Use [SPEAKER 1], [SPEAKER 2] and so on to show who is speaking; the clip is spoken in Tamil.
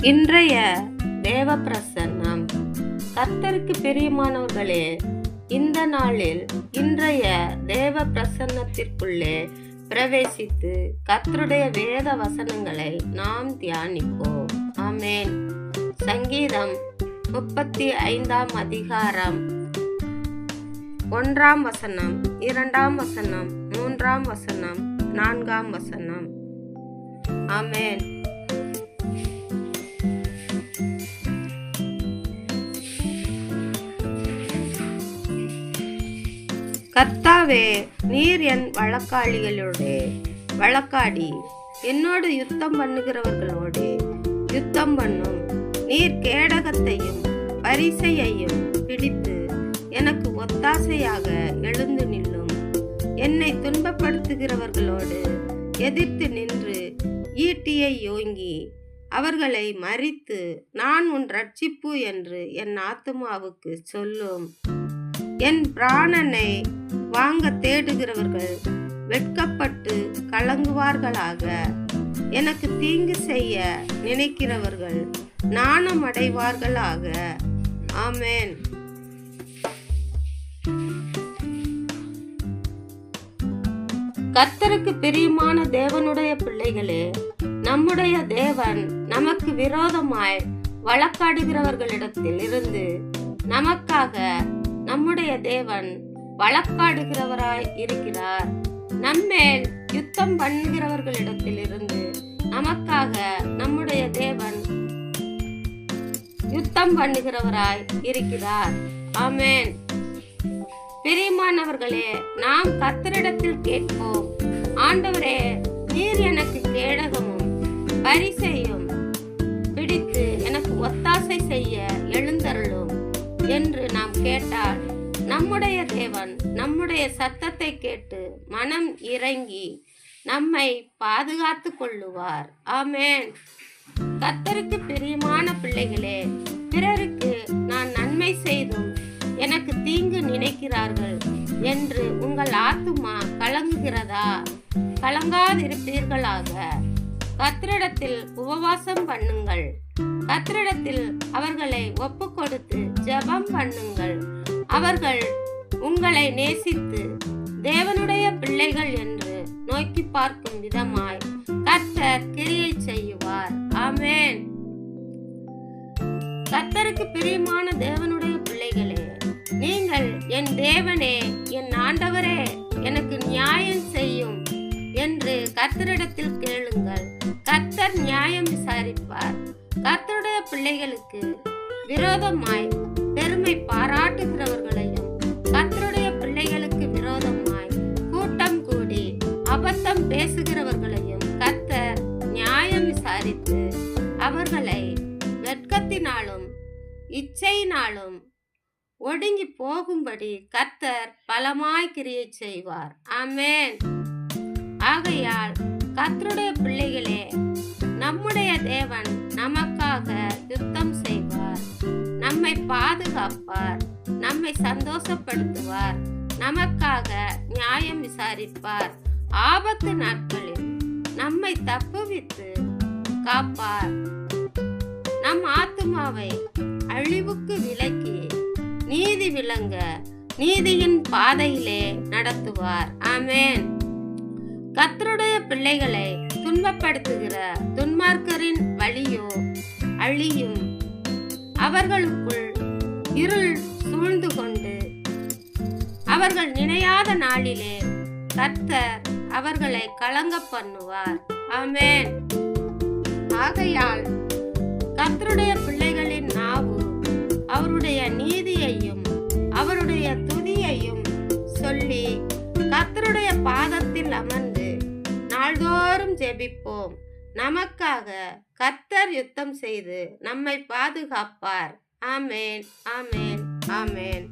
[SPEAKER 1] இன்றைய தேவ பிரசன்னம். கர்த்தருக்கு பிரியமானவர்களே, இந்த நாளில் இன்றைய தேவ பிரசன்னத்திற்குள்ளே பிரவேசித்து கர்த்தருடைய வேத வசனங்களை நாம் தியானிப்போம். ஆமென். சங்கீதம் 35 அதிகாரம் 1 வசனம், 2 வசனம், 3 வசனம், 4 வசனம். ஆமென். கர்த்தாவே, நீர் என் வழக்காடி என்னோடு யுத்தம் பண்ணுகிறவர்களோடு யுத்தம் பண்ணும். நீர் கேடகத்தையும் பரிசையையும் பிடித்து எனக்கு ஒத்தாசையாக எழுந்து நில்லும். என்னை துன்பப்படுத்துகிறவர்களோடு எதிர்த்து நின்று ஈட்டியை ஓங்கி அவர்களை மறித்து நான் உன் ரட்சிப்பு என்று என் ஆத்துமாவுக்கு சொல்லும். என் பிராணனை வாங்க தேடுகிறவர்கள் வெட்கப்பட்டு கலங்குவார்களாக. எனக்கு தீங்கு செய்ய நினைக்கிறவர்கள் நாணம் அடைவார்களாக. ஆமென். கர்த்தருக்கு பிரியமான தேவனுடைய பிள்ளைகளே, நம்முடைய தேவன் நமக்கு விரோதமாய் வழக்காடுகிறவர்களிடத்தில் இருந்து நமக்காக நம்முடைய தேவன் வழக்காடுகிறவராய் இருக்கிறார். நம்மேல் யுத்தம் பண்ணுகிறவர்களிடத்தில் இருந்து நமக்காக நம்முடைய தேவன் யுத்தம் பண்ணுகிறவராய் இருக்கிறார். ஆமென். பிரியமானவர்களே, நாம் கர்த்தரிடத்தில் கேட்போம். ஆண்டவரே, நீர் எனக்கு கேடகமும் பரிசையும் பிடித்து எனக்கு ஒத்தாசை செய்ய எழுந்தருளும் என்று நாம் கேட்டால் நம்முடைய தேவன் நம்முடைய சத்தத்தை கேட்டு மனம் இறங்கி நம்மை பாதுகாத்து கொள்ளுவார். ஆமென். கர்த்தருக்கு பிரியமான பிள்ளைகளே, பிறருக்கு நான் நன்மை செய்தும் எனக்கு தீங்கு நினைக்கிறார்கள் என்று உங்கள் ஆத்துமா கலங்குகிறதா? கலங்காதிருப்பீர்களாக. கர்த்தரிடத்தில் உபவாசம் பண்ணுங்கள். கர்த்தரிடத்தில் அவர்களை ஒப்பு கொடுத்து ஜெபம் பண்ணுங்கள். அவர்கள் உங்களை நேசித்து தேவனுடைய பிள்ளைகள் என்று நோக்கி பார்க்கும் விதமாய் கர்த்தர் கிரியை செய்வார். ஆமென். கர்த்தருக்கு பிரியமான தேவனுடைய பிள்ளைகளே, நீங்கள் என் தேவனே, என் ஆண்டவரே, எனக்கு நியாயம் செய்யும் என்று கர்த்தரிடத்தில் கேளுங்கள். கர்த்தர் நியாயம் விசாரிப்பார். கர்த்தருடைய பிள்ளைகளுக்கு விரோதமாய் பெருமை பாராட்டுகிறவர்களையும் கர்த்தருடைய பிள்ளைகளுக்கு விரோதமாய் கூட்டம் கூடி அபத்தம் பேசுகிறவர்களையும் கர்த்தர் நியாயம் விசாரித்து அவர்களை வெட்கத்தினாலும் இச்சையினாலும் ஒடுங்கி போகும்படி கர்த்தர் பலமாய் கிரியை செய்வார். ஆமென். ஆகையால் கர்த்தருடைய பிள்ளைகளே, நம்முடைய தேவன் நமக்காக யுத்தம் செய்வார், நம்மை பாதுகாப்பார், நம்மை சந்தோஷப்படுத்துவார், நமக்காக நியாயம் விசாரிப்பார், ஆபத்து நாட்களில் நம்மை தப்புவித்து காப்பார், நம் ஆத்துமாவை அழிவுக்கு விலக்கி நீதி விளங்க நீதியின் பாதையிலே நடத்துவார். ஆமென். கர்த்தருடைய பிள்ளைகளை துன்பப்படுத்துகிற துன்மார்க்கரின் வழியோ அழியும். அவர்களுக்குள் இருள் சூழ்ந்து கொண்டு அவர்கள் நினையாத நாளிலே கர்த்தர் அவர்களை கலங்க பண்ணுவார். ஆமென். ஆகையால் கர்த்தருடைய பிள்ளைகளின் நாவு அவருடைய நீதியையும் அவருடைய துதியையும் சொல்லி கர்த்தருடைய பாதத்தில் அமர்ந்து நாள்தோறும் ஜெபிப்போம். நமக்காக கர்த்தர் யுத்தம் செய்து நம்மை பாதுகாப்பார். ஆமென், ஆமென், ஆமென்.